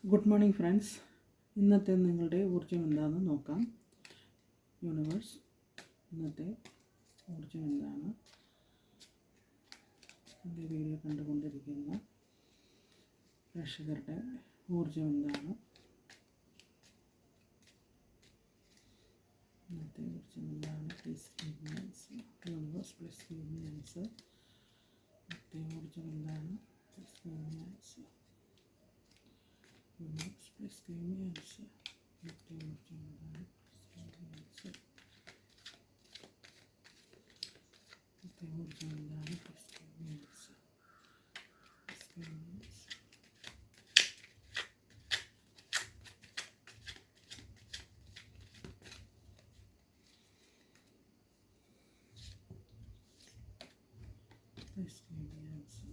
Good morning friends. ഇന്നത്തെ നിങ്ങളുടെ ഊർജ്ജം എന്താണെന്ന് നോക്കാം. യൂണിവേഴ്സ്, ഇന്നത്തെ ഊർജ്ജം എന്താണ്? എൻ്റെ വീഡിയോ കണ്ടുകൊണ്ടിരിക്കുന്ന പ്രേക്ഷകരുടെ ഊർജ്ജം എന്താണ്? ഇന്നത്തെ ഊർജ്ജം എന്താണ്? Please give me answer. Universe, please give me answer. ഇന്നത്തെ ഊർജ്ജം എന്താണ്? Please give me answer. Universe, please give me answer. ഇന്നത്തെ ഊർജ്ജം എന്താണ്? Please give me answer. ഇന്നത്തെ ഊർജ്ജം എന്താണ്? Please give me answer. Please give me answer. Please give me answer.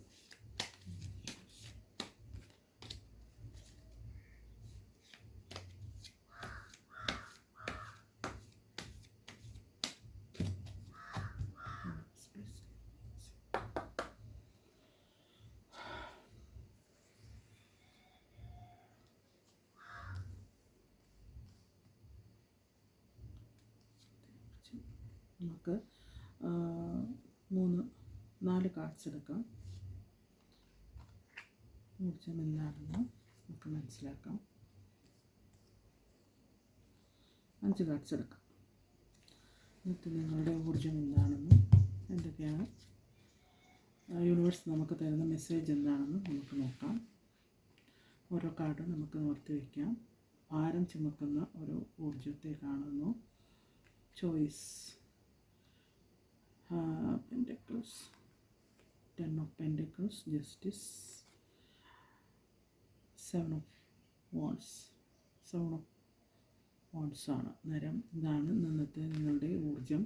നമുക്ക് 4 കാർഡ്സ് എടുക്കാം. ഊർജ്ജം എന്താണെന്ന് നമുക്ക് മനസ്സിലാക്കാം. 5 കാർഡ്സ് എടുക്കാം. എന്നിട്ട് നിങ്ങളുടെ ഊർജ്ജം എന്താണെന്നും എന്തൊക്കെയാണ് യൂണിവേഴ്സ് നമുക്ക് തരുന്ന മെസ്സേജ് എന്താണെന്നും നമുക്ക് നോക്കാം. ഓരോ കാർഡും നമുക്ക് നിർത്തി വയ്ക്കാം. ഭാരം ചുമക്കുന്ന ഒരു ഊർജ്ജത്തെ കാണുന്നു. Choice, Pentacles, 10 of Pentacles, Justice, 7 of Wands. 7 of Wands ആണ് നേരം. ഇതാണ് ഇന്നത്തെ നിങ്ങളുടെ ഊർജ്ജം.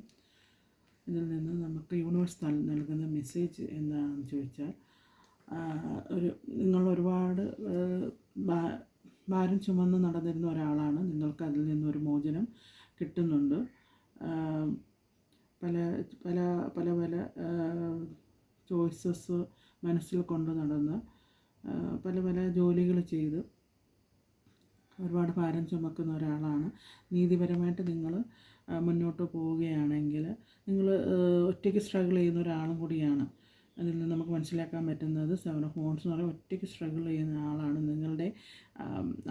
ഇതിൽ നിന്ന് നമുക്ക് യൂണിവേഴ്സ് നൽകുന്ന മെസ്സേജ് എന്താണെന്ന് ചോദിച്ചാൽ, നിങ്ങൾ ഒരുപാട് ഭാരം ചുമന്ന് നടന്നിരുന്ന ഒരാളാണ്. നിങ്ങൾക്ക് അതിൽ നിന്നൊരു മോചനം കിട്ടുന്നുണ്ട്. പല പല പല പല ചോയ്സസ് മനസ്സിൽ കൊണ്ട് നടന്ന് പല പല ജോലികൾ ചെയ്ത് ഒരുപാട് ഭാരം ചുമക്കുന്ന ഒരാളാണ്. നീതിപരമായിട്ട് നിങ്ങൾ മുന്നോട്ട് പോവുകയാണെങ്കിൽ നിങ്ങൾ ഒറ്റയ്ക്ക് സ്ട്രഗിൾ ചെയ്യുന്ന ഒരാളും കൂടിയാണ്. അതിൽ നിന്ന് നമുക്ക് മനസ്സിലാക്കാൻ പറ്റുന്നത് 7 ഓഫ് വാണ്ട്സ് എന്ന് പറയുമ്പോൾ ഒറ്റയ്ക്ക് സ്ട്രഗിൾ ചെയ്യുന്ന ആളാണ്. നിങ്ങളുടെ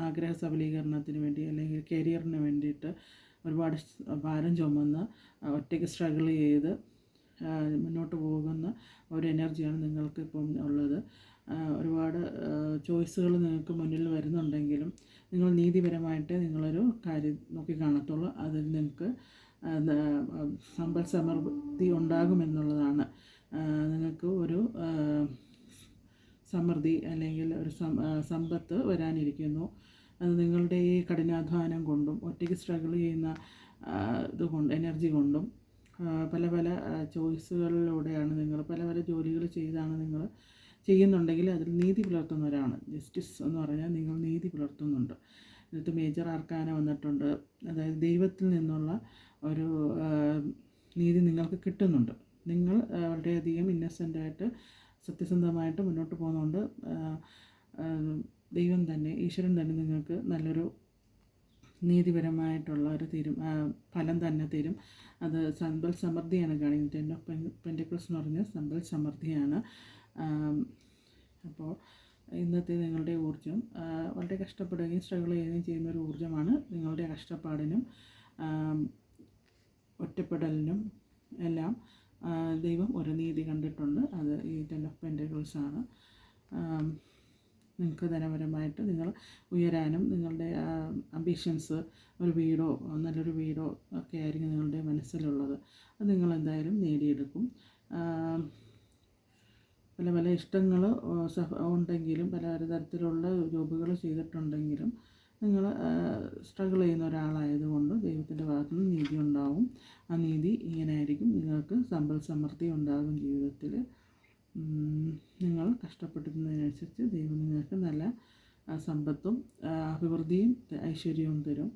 ആഗ്രഹ സബലീകരണത്തിന് വേണ്ടി അല്ലെങ്കിൽ കരിയറിന് വേണ്ടിയിട്ട് ഒരുപാട് ഭാരം ചുമന്ന് ഒറ്റയ്ക്ക് സ്ട്രഗിൾ ചെയ്ത് മുന്നോട്ട് പോകുന്ന ഒരു എനർജിയാണ് നിങ്ങൾക്ക് ഇപ്പം ഉള്ളത്. ഒരുപാട് ചോയ്സുകൾ നിങ്ങൾക്ക് മുന്നിൽ വരുന്നുണ്ടെങ്കിലും നിങ്ങൾ നീതിപരമായിട്ട് നിങ്ങളൊരു കാര്യം നോക്കി കാണത്തുള്ളൂ. അതിൽ നിങ്ങൾക്ക് സമ്പൽ സമൃദ്ധി ഉണ്ടാകുമെന്നുള്ളതാണ്. നിങ്ങൾക്ക് ഒരു സമൃദ്ധി അല്ലെങ്കിൽ ഒരു സമ്പത്ത് വരാനിരിക്കുന്നു. അത് നിങ്ങളുടെ ഈ കഠിനാധ്വാനം കൊണ്ടും ഒറ്റയ്ക്ക് സ്ട്രഗിൾ ചെയ്യുന്ന ഇതുകൊണ്ട് എനർജി കൊണ്ടും പല പല ചോയ്സുകളിലൂടെയാണ് നിങ്ങൾ പല പല ജോലികൾ ചെയ്താണ് നിങ്ങൾ ചെയ്യുന്നുണ്ടെങ്കിൽ അതിൽ നീതി പുലർത്തുന്നവരാണ്. ജസ്റ്റിസ് എന്ന് പറഞ്ഞാൽ നിങ്ങൾ നീതി പുലർത്തുന്നുണ്ട്. ഇതിനകത്ത് മേജർ ആർക്കാന വന്നിട്ടുണ്ട്. അതായത് ദൈവത്തിൽ നിന്നുള്ള ഒരു നീതി നിങ്ങൾക്ക് കിട്ടുന്നുണ്ട്. നിങ്ങൾ വളരെയധികം ഇന്നസെൻ്റായിട്ട് സത്യസന്ധമായിട്ട് മുന്നോട്ട് പോകുന്നുണ്ട്. ദൈവം തന്നെ, ഈശ്വരൻ തന്നെ നിങ്ങൾക്ക് നല്ലൊരു നീതിപരമായിട്ടുള്ള ഒരു ഫലം തന്നെ തരും. അത് സമ്പൽ സമൃദ്ധിയാണ് കാണിക്കുന്നത്. 10 ഓഫ് പെൻറ്റക്കിൾസ് എന്ന് പറഞ്ഞാൽ സമ്പൽ സമൃദ്ധിയാണ്. അപ്പോൾ ഇന്നത്തെ നിങ്ങളുടെ ഊർജ്ജം വളരെ കഷ്ടപ്പെടുകയും സ്ട്രഗിൾ ചെയ്യുകയും ചെയ്യുന്ന ഒരു ഊർജ്ജമാണ്. നിങ്ങളുടെ കഷ്ടപ്പാടിനും ഒറ്റപ്പെടലിനും എല്ലാം ദൈവം ഒരു നീതി കണ്ടിട്ടുണ്ട്. അത് ഈ 10 ഓഫ് പെൻറ്റക്കിൾസ് ആണ്. നിങ്ങൾക്ക് ധനപരമായിട്ട് നിങ്ങൾ ഉയരാനും നിങ്ങളുടെ അംബിഷൻസ് ഒരു വീടോ നല്ലൊരു വീടോ ഒക്കെ ആയിരിക്കും നിങ്ങളുടെ മനസ്സിലുള്ളത്. അത് നിങ്ങളെന്തായാലും നേടിയെടുക്കും. പല പല ഇഷ്ടങ്ങൾ ഉണ്ടെങ്കിലും പല തരത്തിലുള്ള ജോബുകൾ ചെയ്തിട്ടുണ്ടെങ്കിലും നിങ്ങൾ സ്ട്രഗിൾ ചെയ്യുന്ന ഒരാളായതുകൊണ്ട് ദൈവത്തിൻ്റെ ഭാഗത്തു നിന്ന് നീതി ഉണ്ടാവും. ആ നീതി ഇങ്ങനെ ആയിരിക്കും. നിങ്ങൾക്ക് സമ്പൽ സമൃദ്ധി ഉണ്ടാകും ജീവിതത്തിൽ. നിങ്ങൾ കഷ്ടപ്പെടുന്നതിനനുസരിച്ച് ദൈവം നിങ്ങൾക്ക് നല്ല സമ്പത്തും അഭിവൃദ്ധിയും ഐശ്വര്യവും തരും.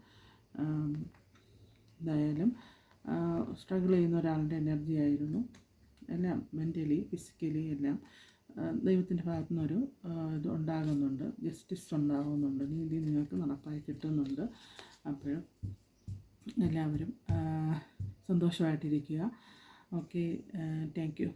എന്തായാലും സ്ട്രഗിൾ ചെയ്യുന്ന ഒരാളുടെ എനർജി ആയിരുന്നു. എല്ലാം മെൻ്റലി ഫിസിക്കലി എല്ലാം ദൈവത്തിൻ്റെ ഭാഗത്തു നിന്നൊരു ഇത് ഉണ്ടാകുന്നുണ്ട്, ജസ്റ്റിസ് ഉണ്ടാകുന്നുണ്ട്, നീതി നിങ്ങൾക്ക് നടപ്പായി കിട്ടുന്നുണ്ട്. അപ്പോൾ എല്ലാവരും സന്തോഷമായിട്ടിരിക്കുക. Okay, thank you.